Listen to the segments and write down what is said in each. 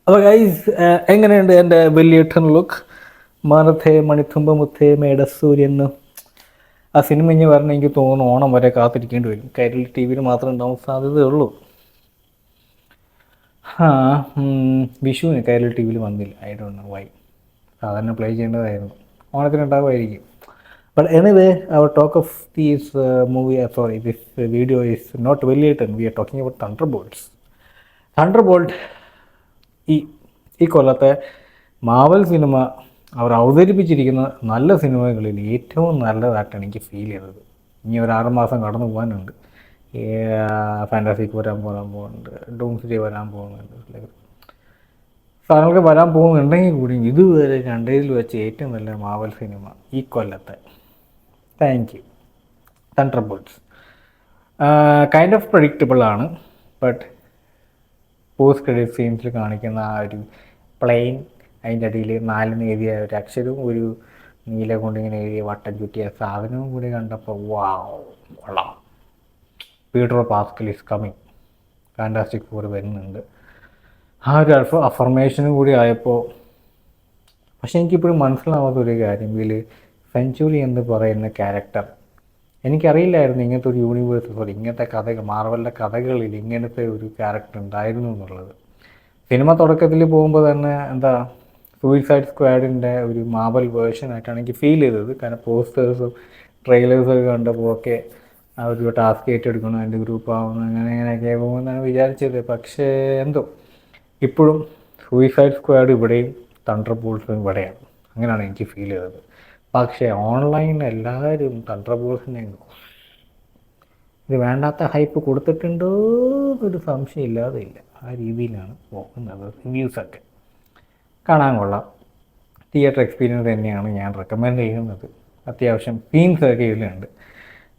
അപ്പോൾ ഗൈസ്, എങ്ങനെയുണ്ട് എൻ്റെ വലിയേട്ടൻ ലുക്ക്? മാനത്തെ മണിത്തുമ്പ മുത്തേ മേടസൂര്യന് ആ സിനിമ ഇനി വരണം. എനിക്ക് തോന്നുന്നു ഓണം വരെ കാത്തിരിക്കേണ്ടി വരും. കൈരളി ടി വിയിൽ മാത്രമേ ഉണ്ടാവാൻ സാധ്യതയുള്ളൂ. ആ വിഷുവിന് കൈരളി ടി വിയിൽ വന്നില്ല. I don't know why. സാധാരണ പ്ലേ ചെയ്യേണ്ടതായിരുന്നു. ഓണത്തിന് ഉണ്ടാകുമായിരിക്കും. ബട്ട് എനിവേ, അവർ talk of these movie, sorry, this video is not Valiyettan. We are talking about Thunderbolts. Thunderbolt ഈ ഈ കൊല്ലത്തെ മാവൽ സിനിമ അവർ അവതരിപ്പിച്ചിരിക്കുന്ന നല്ല സിനിമകളിൽ ഏറ്റവും നല്ലതായിട്ടാണ് എനിക്ക് ഫീൽ ചെയ്തത്. ഇനി ഒരു 6 മാസം കടന്നു പോകാനുണ്ട്. ഫാൻറ്റാസിക്ക് വരാൻ പോകുന്നുണ്ട്, ഡൂംസ്ഡേ വരാൻ പോകുന്നുണ്ട്. സാധനങ്ങൾക്ക് വരാൻ പോകുന്നുണ്ടെങ്കിൽ കൂടി ഇതുവരെ കണ്ടതിൽ വെച്ച് ഏറ്റവും നല്ല മാവൽ സിനിമ ഈ കൊല്ലത്തെ. Thank you. Thunder bolts kind of predictable ആണ്. ബട്ട് പോസ്റ്റ് ക്രെഡിറ്റ് സീൻസിൽ കാണിക്കുന്ന ആ ഒരു പ്ലെയിൻ, അതിൻ്റെ അടിയിൽ 4 എഴുതിയ ഒരു അക്ഷരവും ഒരു നീല കൊണ്ടിങ്ങനെ എഴുതിയ വട്ടം ചുറ്റിയ സാധനവും കൂടി കണ്ടപ്പോൾ വാവ്, കൊള്ളാം. Peter Pascal is coming, Fantastic Four വരുന്നുണ്ട്. ആ ഒരു അഫർമേഷനും കൂടി ആയപ്പോൾ. പക്ഷെ എനിക്കിപ്പോഴും മനസ്സിലാവാത്ത ഒരു കാര്യം, ഇതിൽ സെഞ്ചുറി എന്ന് പറയുന്ന ക്യാരക്ടർ, എനിക്കറിയില്ലായിരുന്നു ഇങ്ങനത്തെ ഒരു യൂണിവേഴ്സ്, സോറി, ഇങ്ങനത്തെ കഥകൾ, മാർവലിൻ്റെ കഥകളിൽ ഇങ്ങനത്തെ ഒരു ക്യാരക്ടർ ഉണ്ടായിരുന്നു എന്നുള്ളത്. സിനിമ തുടക്കത്തിൽ പോകുമ്പോൾ തന്നെ എന്താ, സൂയിസൈഡ് സ്ക്വാഡിൻ്റെ ഒരു മാർവൽ വേർഷനായിട്ടാണ് എനിക്ക് ഫീൽ ചെയ്തത്. കാരണം പോസ്റ്റേഴ്സും ട്രെയിലേഴ്സൊക്കെ കണ്ടപ്പോൾ ഒക്കെ ആ ഒരു ടാസ്ക് ഏറ്റെടുക്കണം, എൻ്റെ ഗ്രൂപ്പ് ആവുന്നു, അങ്ങനെയൊക്കെ പോകുമെന്നാണ് വിചാരിച്ചത്. പക്ഷേ എന്തോ ഇപ്പോഴും സൂയിസൈഡ് സ്ക്വാഡ് ഇവിടെയും തണ്ടർ ബോൾട്ട്സും ഇവിടെയാണ്, അങ്ങനെയാണ് എനിക്ക് ഫീൽ ചെയ്തത്. പക്ഷേ ഓൺലൈൻ എല്ലാവരും തണ്ടർ ബോൾട്ട്സിനെ ഇത് വേണ്ടാത്ത ഹൈപ്പ് കൊടുത്തിട്ടുണ്ടോ എന്നൊരു സംശയം ഇല്ലാതെ ഇല്ല. ആ രീതിയിലാണ് പോകുന്നത് റിവ്യൂസൊക്കെ. കാണാൻ കൊള്ളാം. തിയേറ്റർ എക്സ്പീരിയൻസ് തന്നെയാണ് ഞാൻ റെക്കമെൻഡ് ചെയ്യുന്നത്. അത്യാവശ്യം സീൻസൊക്കെ ഇതിലുണ്ട്.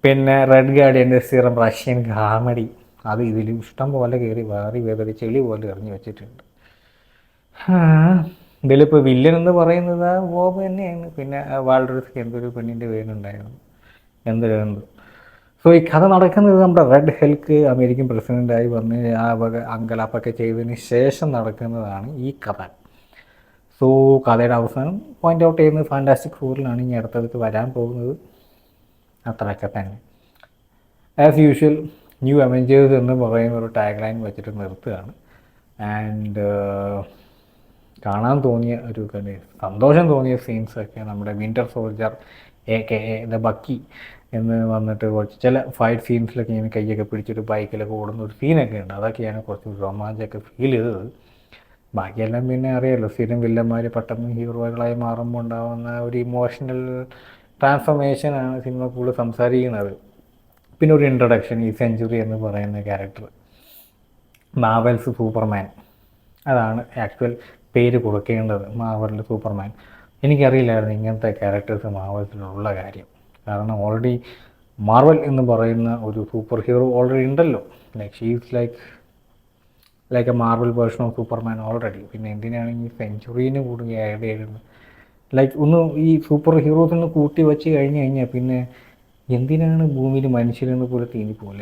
പിന്നെ റെഡ് ഗാർഡിയൻ്റെ സ്ഥിരം റഷ്യൻ കാമഡി, അത് ഇതിൽ ഇഷ്ടം പോലെ കയറി വാറി വേദറി ചെളി പോലെ എറിഞ്ഞു വെച്ചിട്ടുണ്ട്. ഇതിലിപ്പോൾ വില്ലൻ എന്ന് പറയുന്നത് ബോബ് തന്നെയാണ്. പിന്നെ വാൾഡറിസ്ക്ക് എന്തൊരു പെണ്ണിൻ്റെ പേരുണ്ടായിരുന്നു, എന്തൊരു. സോ ഈ കഥ നടക്കുന്നത് നമ്മുടെ റെഡ് ഹെൽക്ക് അമേരിക്കൻ പ്രസിഡൻ്റായി വന്ന് ആ വക അങ്കലാപ്പൊക്കെ ചെയ്തതിന് ശേഷം നടക്കുന്നതാണ് ഈ കഥ. സോ കഥയുടെ അവസാനം പോയിൻ്റ് ഔട്ട് ചെയ്യുന്നത് ഫാൻറ്റാസ്റ്റിക് ഫോറിലാണ് ഇനി അടുത്തടുത്ത് വരാൻ പോകുന്നത്. അത്രയൊക്കെ തന്നെ. ആസ് യൂഷ്വൽ ന്യൂ അവഞ്ചേഴ്സ് എന്ന് പറയുന്ന ഒരു ടാഗ് ലൈൻ വെച്ചിട്ട് നിർത്തുകയാണ്. ആൻഡ് കാണാൻ തോന്നിയ ഒരു സന്തോഷം തോന്നിയ സീൻസൊക്കെ നമ്മുടെ വിൻ്റർ സോൾജർ AKA ദ ബക്കി എന്ന് വന്നിട്ട് കുറച്ച് ചില ഫൈറ്റ് സീൻസിലൊക്കെ ഇങ്ങനെ കൈയൊക്കെ പിടിച്ചിട്ട് ബൈക്കിലൊക്കെ ഓടുന്ന ഒരു സീനൊക്കെ ഉണ്ട്. അതൊക്കെയാണ് കുറച്ച് റൊമാൻസൊക്കെ ഫീൽ ചെയ്തത്. ബാക്കിയെല്ലാം പിന്നെ അറിയാമല്ലോ, സ്ഥിരം വില്ലന്മാർ പെട്ടെന്ന് ഹീറോകളായി മാറുമ്പോൾ ഉണ്ടാകുന്ന ഒരു ഇമോഷണൽ ട്രാൻസ്ഫോർമേഷനാണ് സിനിമ കൂടുതൽ സംസാരിക്കുന്നത്. പിന്നെ ഒരു ഇൻട്രഡക്ഷൻ, ഈ സെഞ്ചുറി എന്ന് പറയുന്ന ക്യാരക്ടർ, മാവൽസ് സൂപ്പർമാൻ, അതാണ് ആക്ച്വൽ പേര് കൊടുക്കേണ്ടത്, മാവലിൻ്റെ സൂപ്പർമാൻ. എനിക്കറിയില്ലായിരുന്നു ഇങ്ങനത്തെ ക്യാരക്ടേഴ്സ് മാർവൽസിലുള്ള കാര്യം. കാരണം ഓൾറെഡി മാർവൽ എന്ന് പറയുന്ന ഒരു സൂപ്പർ ഹീറോ ഓൾറെഡി ഉണ്ടല്ലോ. She's like A Marvel version of Superman already. പിന്നെ എന്തിനാണ് ഈ സെഞ്ചുറീനെ കൂടി ആഡ് ചെയ്യുന്നത്? ഒന്ന് ഈ സൂപ്പർ ഹീറോസിനെ കൂട്ടി വെച്ച് കഴിഞ്ഞാൽ പിന്നെ എന്തിനാണ് ഭൂമിയിൽ മനുഷ്യരെന്ന് പോലെ തീനിപ്പോൾ?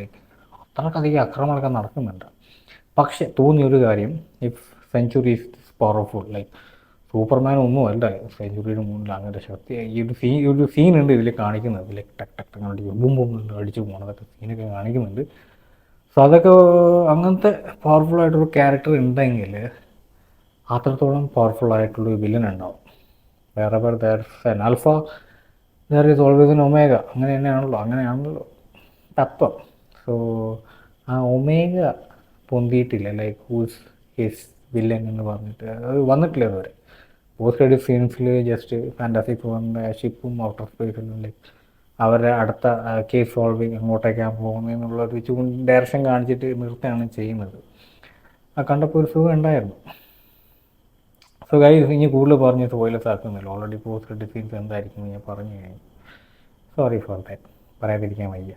അത്രക്കധികം അക്രമങ്ങളൊക്കെ നടക്കുന്നുണ്ട്. പക്ഷെ തോന്നിയൊരു കാര്യം, if century is powerful, Superman ഒന്നും അല്ല സെഞ്ചുറിയുടെ മുന്നിൽ അങ്ങനത്തെ ശക്തി. ഒരു സീനുണ്ട് ഇതിൽ കാണിക്കുന്നത്, ടക്ക് ടക്ക് കണ്ടിട്ട് ബും ബും അടിച്ചു പോകണതൊക്കെ സീനൊക്കെ കാണിക്കുന്നുണ്ട്. സോ അതൊക്കെ അങ്ങനത്തെ പവർഫുള്ളായിട്ടൊരു ക്യാരക്ടർ ഉണ്ടെങ്കിൽ അത്രത്തോളം പവർഫുള്ളായിട്ടുള്ളൊരു വില്ലൻ ഉണ്ടാവും. വേറെ there's an alpha, there is always an omega. അങ്ങനെയാണല്ലോ തത്വം. സോ ആ ഒമേഗ പൊന്തിയിട്ടില്ല, ഹൂസ് ഹിസ് വില്ലൻ എന്ന് പറഞ്ഞിട്ട് അത് വന്നിട്ടില്ല ഇതുവരെ. പോസ്റ്റ് ക്രെഡിറ്റ് സീൻസിൽ ജസ്റ്റ് ഫാൻറ്റാസ്റ്റിക് ഫോറിൻ്റെ ഷിപ്പും ഔട്ടർ സ്പേസിലും അവരുടെ അടുത്ത കേസ് സോൾവിങ് അങ്ങോട്ടേക്കാണ് പോകുന്നതെന്നുള്ളൊരു ഡയറക്ഷൻ കാണിച്ചിട്ട് നിർത്തുകയാണ് ചെയ്യുന്നത്. ആ കണ്ടപ്പോൾ ഒരു സുഖം ഉണ്ടായിരുന്നു. സോ ഗൈസ്, ഇനി കൂടുതൽ പറഞ്ഞ് സ്പോയിലേഴ്സ് ആക്കുന്നില്ല. ഓൾറെഡി പോസ്റ്റ് ക്രെഡിറ്റ് സീൻസ് എന്തായിരിക്കും ഞാൻ പറഞ്ഞു കഴിഞ്ഞു. സോറി ഫോർ ദാറ്റ്, പറയാതിരിക്കാൻ വയ്യ.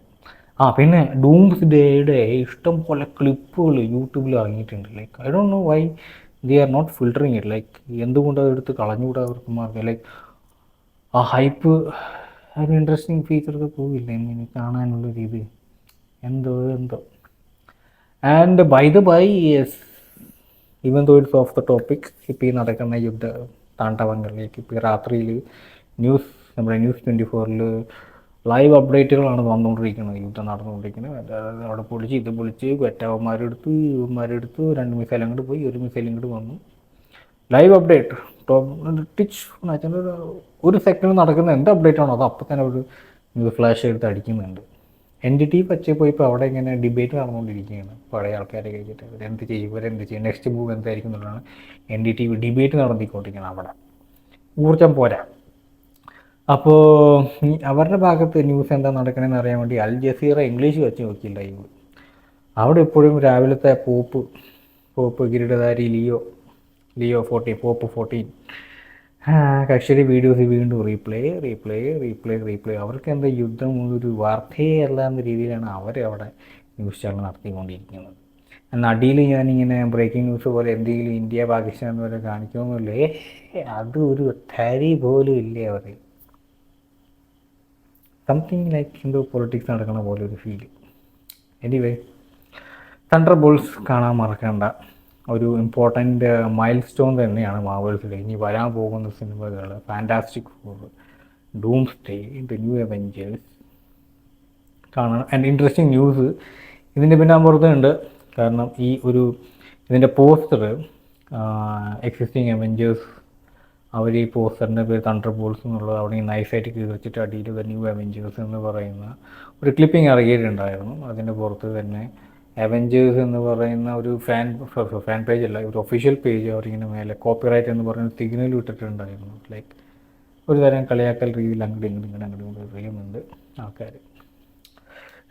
പിന്നെ ഡൂംസ്ഡേയുടെ ഇഷ്ടം പോലെ ക്ലിപ്പുകൾ യൂട്യൂബിൽ ഇറങ്ങിയിട്ടുണ്ട്. I don't know why they are not filtering it. എന്തുകൊണ്ട് അതെടുത്ത് കളഞ്ഞുകൂടാ അവർക്ക്? ആ ഹൈപ്പ്, ഒരു ഇൻട്രസ്റ്റിംഗ് ഫീച്ചറൊക്കെ പോവില്ല ഇങ്ങനെ കാണാനുള്ള രീതി, എന്തോ. And by the by, yes, even though it's off the topic. ഇപ്പോൾ ഈ നടക്കുന്ന യുദ്ധ താണ്ഡവങ്ങളിലേക്ക് ഇപ്പോൾ ഈ രാത്രിയിൽ ന്യൂസ് നമ്മുടെ ന്യൂസ് 24-ൽ ലൈവ് അപ്ഡേറ്റുകളാണ് വന്നുകൊണ്ടിരിക്കുന്നത്. യുദ്ധം നടന്നുകൊണ്ടിരിക്കുന്നത്. അതായത് അവിടെ പൊളിച്ച് ഇത് പൊളിച്ച് ഒറ്റവന്മാരെടുത്ത് ഇവന്മാരെടുത്ത് 2 മിസൈൽ അങ്ങോട്ട് പോയി 1 മിസൈൽ ഇങ്ങോട്ട് വന്നു. ലൈവ് അപ്ഡേറ്റ് ടിച്ച് ഒരു സെക്കൻഡ് നടക്കുന്ന എന്ത് അപ്ഡേറ്റ് ആണോ അത് അപ്പം തന്നെ ഒരു ന്യൂസ് ഫ്ലാഷ് എടുത്ത് അടിക്കുന്നുണ്ട്. NDT പച്ചേ പോയി ഇപ്പോൾ അവിടെ ഇങ്ങനെ ഡിബേറ്റ് നടന്നുകൊണ്ടിരിക്കുകയാണ്. പഴയ ആൾക്കാരെ കഴിഞ്ഞിട്ട് ഇവരെന്ത് ചെയ്യും ഇവരെന്ത് ചെയ്യും നെക്സ്റ്റ് മൂവ് എന്തായിരിക്കും എന്നുള്ളതാണ് NDT ഡിബേറ്റ് നടത്തിക്കൊണ്ടിരിക്കുന്നത്. അവിടെ ഊർജം പോരാ. അപ്പോൾ അവരുടെ ഭാഗത്ത് ന്യൂസ് എന്താ നടക്കണമെന്ന് അറിയാൻ വേണ്ടി അൽ ജസീറ ഇംഗ്ലീഷ് വെച്ച് നോക്കി ലൈവ്. അവിടെ എപ്പോഴും രാവിലത്തെ പോപ്പ് കിരീടധാരി ലിയോ 14 പോപ്പ് 14 കക്ഷിയുടെ വീഡിയോസ് വീണ്ടും റീപ്ലേ. അവർക്ക് എന്താ യുദ്ധം ഒരു വാർത്തയേ അല്ല എന്ന രീതിയിലാണ് അവിടെ ന്യൂസ് ചാനൽ നടത്തിക്കൊണ്ടിരിക്കുന്നത്. എന്നാൽ അടിയിൽ ഞാനിങ്ങനെ ബ്രേക്കിംഗ് ന്യൂസ് പോലെ എന്തെങ്കിലും ഇന്ത്യ പാകിസ്ഥാൻ പോലെ കാണിക്കുമെന്നില്ലേ, അത് ഒരു തരി പോലും ഇല്ലേ അവർ. സംതിങ് ലൈക്ക് എന്തോ പൊളിറ്റിക്സ് നടക്കുന്ന പോലെ ഒരു ഫീല്. എനിവേ, തണ്ടർ ബോൾസ് കാണാൻ മറക്കണ്ട. ഒരു ഇമ്പോർട്ടൻ്റ് മൈൽ സ്റ്റോൺ തന്നെയാണ് മാർവൽസിൽ ഇനി വരാൻ പോകുന്ന സിനിമകൾ. Fantastic Four, Doomsday, the new Avengers കാണണം. ആൻഡ് ഇൻട്രസ്റ്റിംഗ് ന്യൂസ് ഇതിൻ്റെ പിന്നെ പുറത്തുണ്ട്. കാരണം ഇതിൻ്റെ പോസ്റ്റർ എക്സിസ്റ്റിംഗ് അവെഞ്ചേഴ്സ് അവർ ഈ പോസ്റ്ററിൻ്റെ പേര് തണ്ടർ ബോൾസ് എന്നുള്ളത് അവിടെ നൈസായിട്ട് കീറിച്ചിട്ട് അടിയിൽ ദ ന്യൂ അവെഞ്ചേഴ്സ് എന്ന് പറയുന്ന ഒരു ക്ലിപ്പിംഗ് ഇറങ്ങിയിട്ടുണ്ടായിരുന്നു. അതിൻ്റെ പുറത്ത് തന്നെ അവെഞ്ചേഴ്സ് എന്ന് പറയുന്ന ഒരു ഫാൻ പേജ് അല്ല, ഒരു ഒഫീഷ്യൽ പേജ് അവരിങ്ങനെ മേലെ കോപ്പിറൈറ്റ് എന്ന് പറയുന്ന സിഗ്നൽ വിട്ടിട്ടുണ്ടായിരുന്നു. ലൈക്ക് ഒരു തരം കളിയാക്കൽ രീതിയിൽ അങ്ങോട്ടും അറിയുന്നുണ്ട് ആൾക്കാർ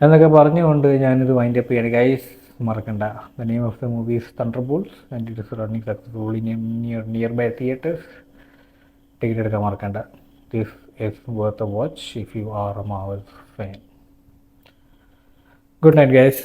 എന്നൊക്കെ പറഞ്ഞുകൊണ്ട് ഞാനിത് വൈൻഡ് അപ്പ് ചെയ്യാണ്. ഗൈസ്, മറക്കണ്ട, the name of the movie is Thunderbolts and it is running successfully nearby theatres. Ticket എടുക്കാൻ മറക്കണ്ട. This is worth a watch if you are a Marvel fan. Good night guys.